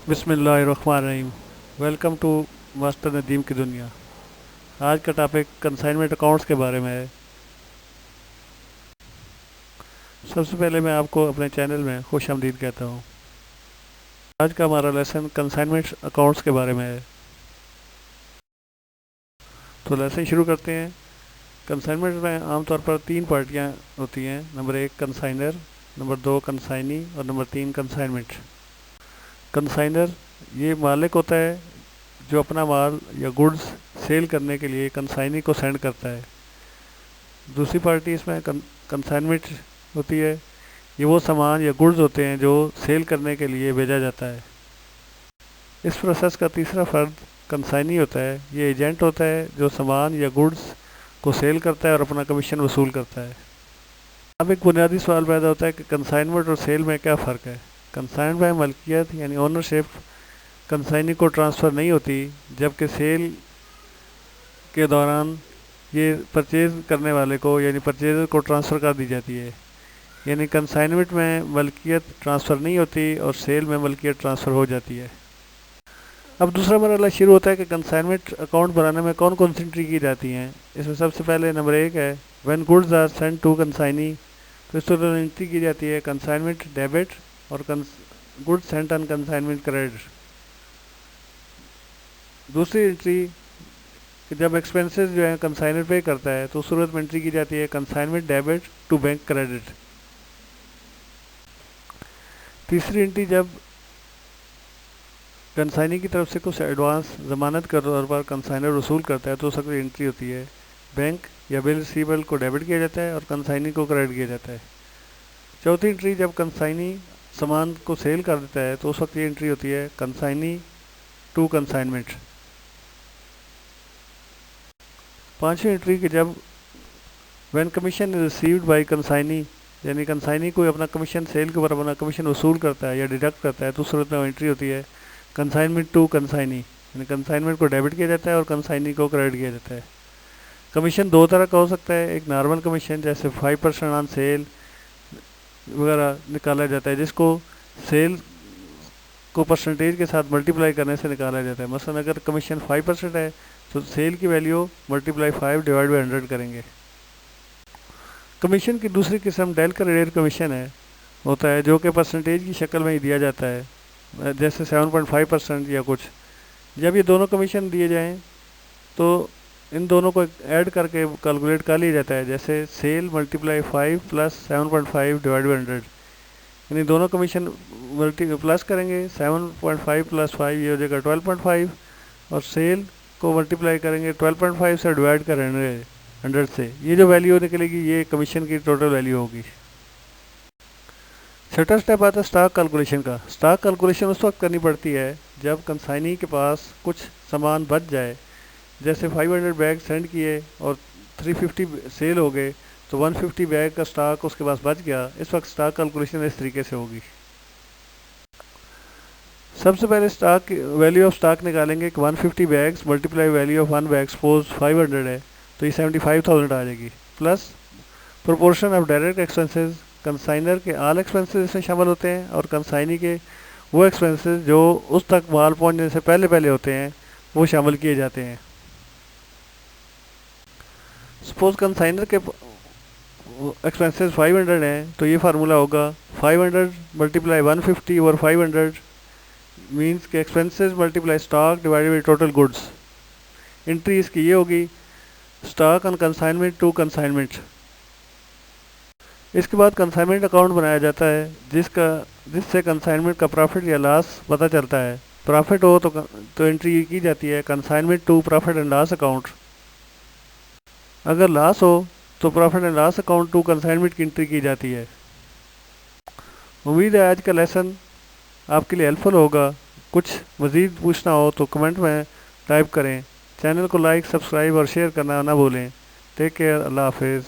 बिस्मिल्लाहिर्रहमानिर्रहीम। Welcome to master Nadeem की दुनिया। आज का टॉपिक कंसाइनमेंट अकाउंट्स के बारे में है। सबसे पहले मैं आपको अपने चैनल में खुश आमदीद कहता हूँ। आज का हमारा लेसन कंसाइनमेंट अकाउंट्स के बारे में है। तो लेसन शुरू करते हैं। कंसाइनमेंट में आमतौर पर तीन पार्टियाँ होती हैं। नंबर 1 कंसाइनर, नंबर 2 कंसाइनी और नंबर 3 कंसाइनमेंट। कंसाइनर ये मालिक होता है जो अपना माल या गुड्स सेल करने के लिए कंसाइनी को सेंड करता है। दूसरी पार्टी इसमें कंसाइनमेंट होती है। ये वो सामान या गुड्स होते हैं जो सेल करने के लिए भेजा जाता है। इस प्रोसेस का तीसरा फर्द कंसाइनी होता है। ये एजेंट होता है जो सामान या गुड्स को सेल करता है और अपना कमीशन वसूल करता है। अब एक बुनियादी सवाल पैदा होता है कि कंसाइनमेंट और सेल में क्या फ़र्क है। कंसाइनमेंट में मलकियत यानी ओनरशिप कंसाइनी को ट्रांसफ़र नहीं होती, जबकि सेल के दौरान ये परचेज़ करने वाले को यानी परचेज़र को ट्रांसफ़र कर दी जाती है। यानी कंसाइनमेंट में मलकियत ट्रांसफ़र नहीं होती और सेल में मलकियत ट्रांसफ़र हो जाती है। अब दूसरा मरहला शुरू होता है कि कंसाइनमेंट अकाउंट बनाने में कौन कौन सी एंट्री की जाती हैं। इसमें सबसे पहले नंबर 1 है when goods are sent to consignee. तो इस तरह एंट्री की जाती है कंसाइनमेंट डेबिट और goods sent on consignment credit. दूसरी एंट्री कि जब एक्सपेंसेस जो है कंसाइनर पे करता है तो उस सूरत में एंट्री की जाती है consignment debit to bank credit. तीसरी एंट्री जब कंसाइनी की तरफ से कुछ एडवांस ज़मानत के तौर पर कंसाइनर वसूल करता है तो उस वक्त एंट्री होती है बैंक या बिल रिसीवेबल को डेबिट किया जाता है और कंसाइनी को क्रेडिट किया जाता है। चौथी एंट्री जब कंसाइनी सामान को सेल कर देता है तो उस वक्त ये एंट्री होती है कंसाइनी टू कंसाइनमेंट। पांचवी एंट्री कि जब when commission is received by consignee यानी कंसाइनी कोई अपना कमीशन सेल के ऊपर अपना कमीशन वसूल करता है या डिडक्ट करता है तो उस सूरत में एंट्री होती है कंसाइनमेंट टू कंसाइनी। यानी कंसाइनमेंट को डेबिट किया जाता है और कंसाइनी को क्रेडिट किया जाता है। कमीशन दो तरह का हो सकता है। एक नॉर्मल कमीशन जैसे 5% ऑन सेल वगैरह निकाला जाता है, जिसको सेल को परसेंटेज के साथ मल्टीप्लाई करने से निकाला जाता है। मसलन अगर कमीशन 5% है तो सेल की वैल्यू मल्टीप्लाई 5 डिवाइड बाई 100 करेंगे। कमीशन की दूसरी किस्म डेलकर रेयर कमीशन है होता है जो कि परसेंटेज की शक्ल में ही दिया जाता है, जैसे 7.5% या कुछ। जब ये दोनों कमीशन दिए जाएं तो इन दोनों को ऐड करके कैलकुलेट कर लिया जाता है, जैसे sale multiply 5 plus 7.5 divide by 100। यानी दोनों कमीशन प्लस करेंगे 7.5 प्लस 5 ये हो जाएगा 12.5 और सेल को मल्टीप्लाई करेंगे 12.5 से डिवाइड करेंगे 100 से। ये जो वैल्यू निकलेगी ये कमीशन की टोटल वैल्यू होगी। छठा स्टेप आता है स्टॉक कैलकुलेशन का। स्टॉक कैलकुलेशन उस वक्त करनी पड़ती है जब कंसाइनी के पास कुछ सामान बच जाए, जैसे 500 बैग सेंड किए और 350 सेल हो गए तो 150 बैग का स्टॉक उसके पास बच गया। इस वक्त स्टॉक कैलकुलेशन इस तरीके से होगी। सबसे पहले स्टॉक वैल्यू ऑफ स्टॉक निकालेंगे कि 150 bags multiply value of one bag suppose 500 है तो ये 75,000 आ जाएगी, plus proportion of direct expenses. Consignor के ऑल एक्सपेंसेस इसमें शामिल होते हैं और कंसाइनी के वो एक्सपेंसेस जो उस तक माल पहुंचने से पहले पहले होते हैं वो शामिल किए जाते हैं। सपोज कंसाइनर के एक्सपेंसेस 500 हैं तो ये फार्मूला होगा 500 मल्टीप्लाई 150 और 500 मीन्स के expenses multiply stock divided by total goods. Entry इसकी ये होगी stock on consignment to consignment. इसके बाद कंसाइनमेंट अकाउंट बनाया जाता है जिससे कंसाइनमेंट का प्रॉफिट या लॉस पता चलता है। प्रॉफिट हो तो एंट्री की जाती है consignment to profit and loss account. अगर लॉस हो तो profit and loss account to consignment की एंट्री की जाती है। उम्मीद है आज का लेसन आपके लिए हेल्पफुल होगा। कुछ मज़ीद पूछना हो तो कमेंट में टाइप करें। चैनल को लाइक, सब्सक्राइब और शेयर करना ना भूलें। टेक केयर, अल्लाह हाफिज़।